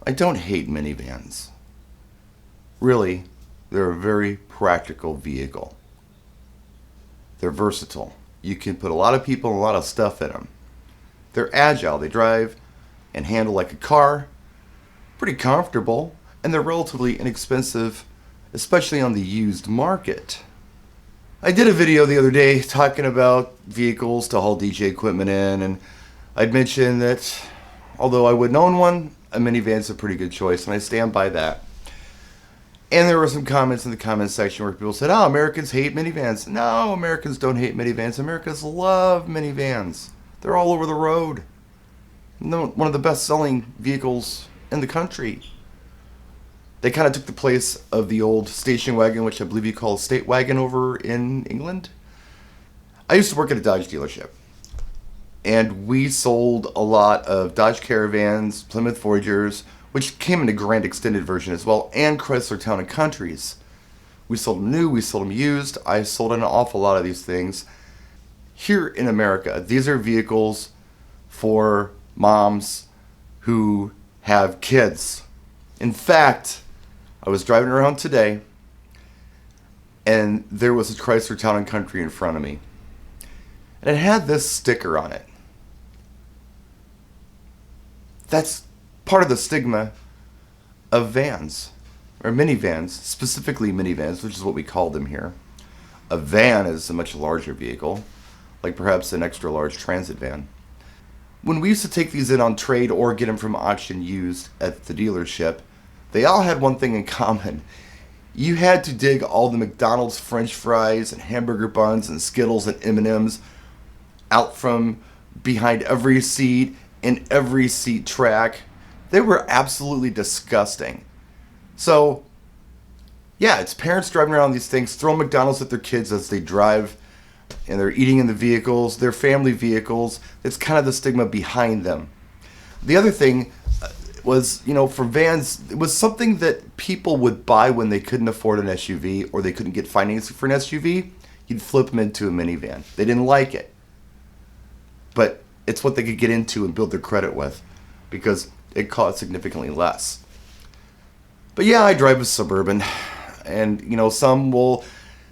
I don't hate minivans. Really, they're a very practical vehicle. They're versatile. You can put a lot of people and a lot of stuff in them. They're agile. They drive and handle like a car. Pretty comfortable. And they're relatively inexpensive, especially on the used market. I did a video the other day talking about vehicles to haul DJ equipment in, and I'd mentioned that although I wouldn't own one, a minivan's a pretty good choice, and I stand by that. And there were some comments in the comments section where people said, oh, Americans hate minivans. No, Americans don't hate minivans. Americans love minivans. They're all over the road. One of the best-selling vehicles in the country. They kind of took the place of the old station wagon, which I believe you call a state wagon over in England. I used to work at a Dodge dealership. And we sold a lot of Dodge Caravans, Plymouth Voyagers, which came in a Grand Extended version as well, and Chrysler Town and Countries. We sold them new, we sold them used. I sold an awful lot of these things. Here in America, these are vehicles for moms who have kids. In fact, I was driving around today, and there was a Chrysler Town and Country in front of me. And it had this sticker on it. That's part of the stigma of vans, or minivans, specifically minivans, which is what we call them here. A van is a much larger vehicle, like perhaps an extra large transit van. When we used to take these in on trade or get them from auction used at the dealership, they all had one thing in common. You had to dig all the McDonald's French fries and hamburger buns and Skittles and M&Ms out from behind every seat in every seat track. They were absolutely disgusting. So, yeah, it's parents driving around these things, throwing McDonald's at their kids as they drive, and they're eating in the vehicles, their family vehicles. It's kind of the stigma behind them. The other thing was, for vans, it was something that people would buy when they couldn't afford an SUV or they couldn't get financing for an SUV. You'd flip them into a minivan. They didn't like it. But it's what they could get into and build their credit with because it cost significantly less. But yeah, I drive a Suburban, and some will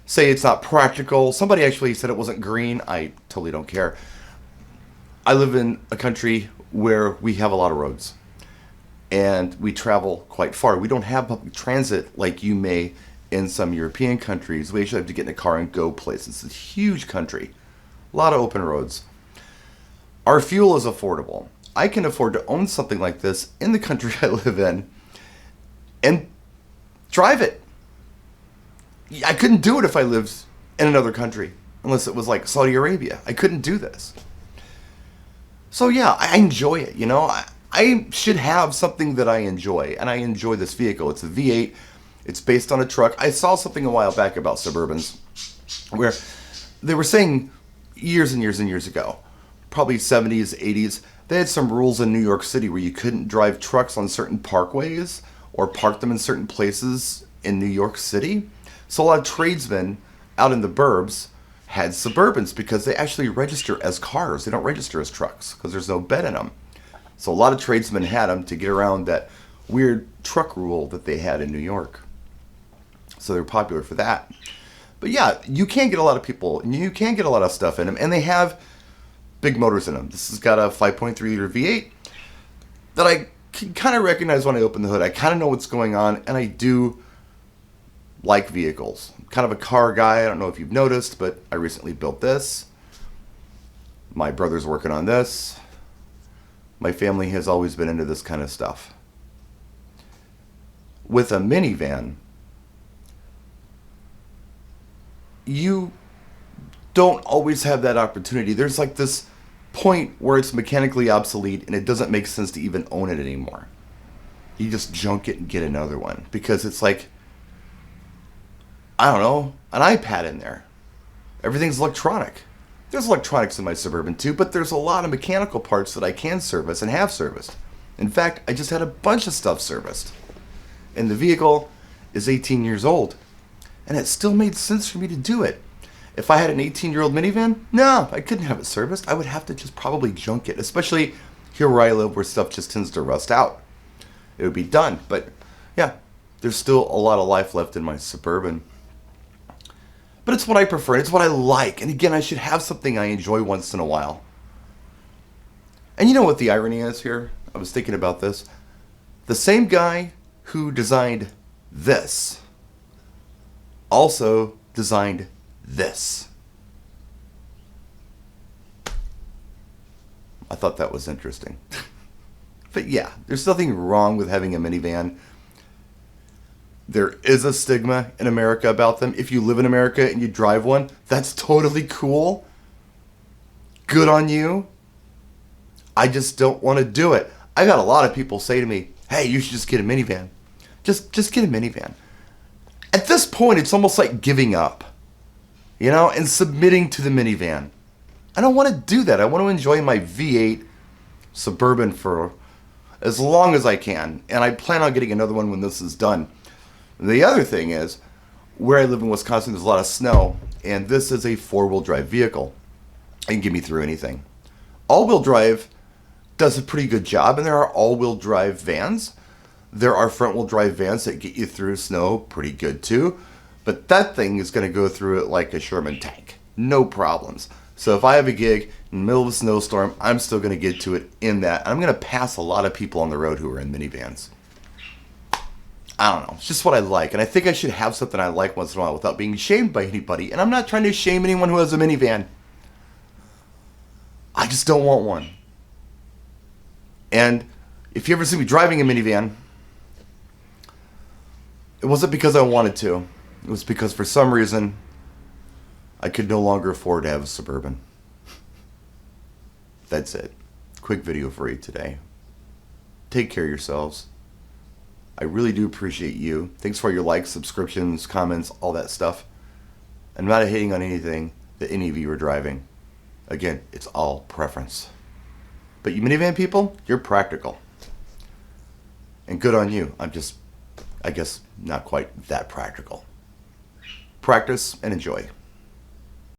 say it's not practical. Somebody actually said it wasn't green. I totally don't care. I live in a country where we have a lot of roads, and we travel quite far. We don't have public transit like you may in some European countries. We actually have to get in a car and go places. It's a huge country, a lot of open roads. Our fuel is affordable. I can afford to own something like this in the country I live in and drive it. I couldn't do it if I lived in another country, unless it was like Saudi Arabia. I couldn't do this. So yeah, I enjoy it, I should have something that I enjoy, and I enjoy this vehicle. It's a V8. It's based on a truck. I saw something a while back about Suburbans where they were saying years and years and years ago, probably 70s, 80s, they had some rules in New York City where you couldn't drive trucks on certain parkways or park them in certain places in New York City. So a lot of tradesmen out in the burbs had Suburbans because they actually register as cars. They don't register as trucks because there's no bed in them. So a lot of tradesmen had them to get around that weird truck rule that they had in New York. So they're popular for that. But yeah, you can get a lot of people, and you can get a lot of stuff in them, and they have big motors in them. This has got a 5.3 liter V8 that I can kind of recognize when I open the hood. I kind of know what's going on, and I do like vehicles. I'm kind of a car guy. I don't know if you've noticed, but I recently built this. My brother's working on this. My family has always been into this kind of stuff. With a minivan, you don't always have that opportunity. There's like this point where it's mechanically obsolete and it doesn't make sense to even own it anymore. You just junk it and get another one because it's like, I don't know, an iPad in there. Everything's electronic. There's electronics in my Suburban too, but there's a lot of mechanical parts that I can service and have serviced. In fact, I just had a bunch of stuff serviced. And the vehicle is 18 years old. And it still made sense for me to do it. If I had an 18-year-old minivan, no, I couldn't have it serviced. I would have to just probably junk it, especially here where I live where stuff just tends to rust out. it would be done. But yeah, there's still a lot of life left in my Suburban. But it's what I prefer. It's what I like. And again, I should have something I enjoy once in a while. And you know what the irony is here? I was thinking about this. The same guy who designed this also designed this. I thought that was interesting. But yeah, there's nothing wrong with having a minivan. There is a stigma in America about them. If you live in America and you drive one, that's totally cool. Good on you. I just don't want to do it. I got a lot of people say to me, hey, you should just get a minivan. Just get a minivan. At this point, it's almost like giving up, and submitting to the minivan. I don't want to do that. I want to enjoy my V8 Suburban for as long as I can. And I plan on getting another one when this is done. The other thing is, where I live in Wisconsin, there's a lot of snow. And this is a four-wheel drive vehicle. It can get me through anything. All-wheel drive does a pretty good job. And there are all-wheel drive vans. There are front-wheel drive vans that get you through snow pretty good too. But that thing is going to go through it like a Sherman tank. No problems. So if I have a gig in the middle of a snowstorm, I'm still going to get to it in that. I'm going to pass a lot of people on the road who are in minivans. I don't know. It's just what I like. And I think I should have something I like once in a while without being shamed by anybody. And I'm not trying to shame anyone who has a minivan. I just don't want one. And if you ever see me driving a minivan, it wasn't because I wanted to. It was because for some reason I could no longer afford to have a Suburban. That's it. Quick video for you today. Take care of yourselves. I really do appreciate you. Thanks for your likes, subscriptions, comments, all that stuff. I'm not hating on anything that any of you are driving. Again, it's all preference. But you minivan people, you're practical. And good on you. I'm just, I guess, not quite that practical. Practice and enjoy.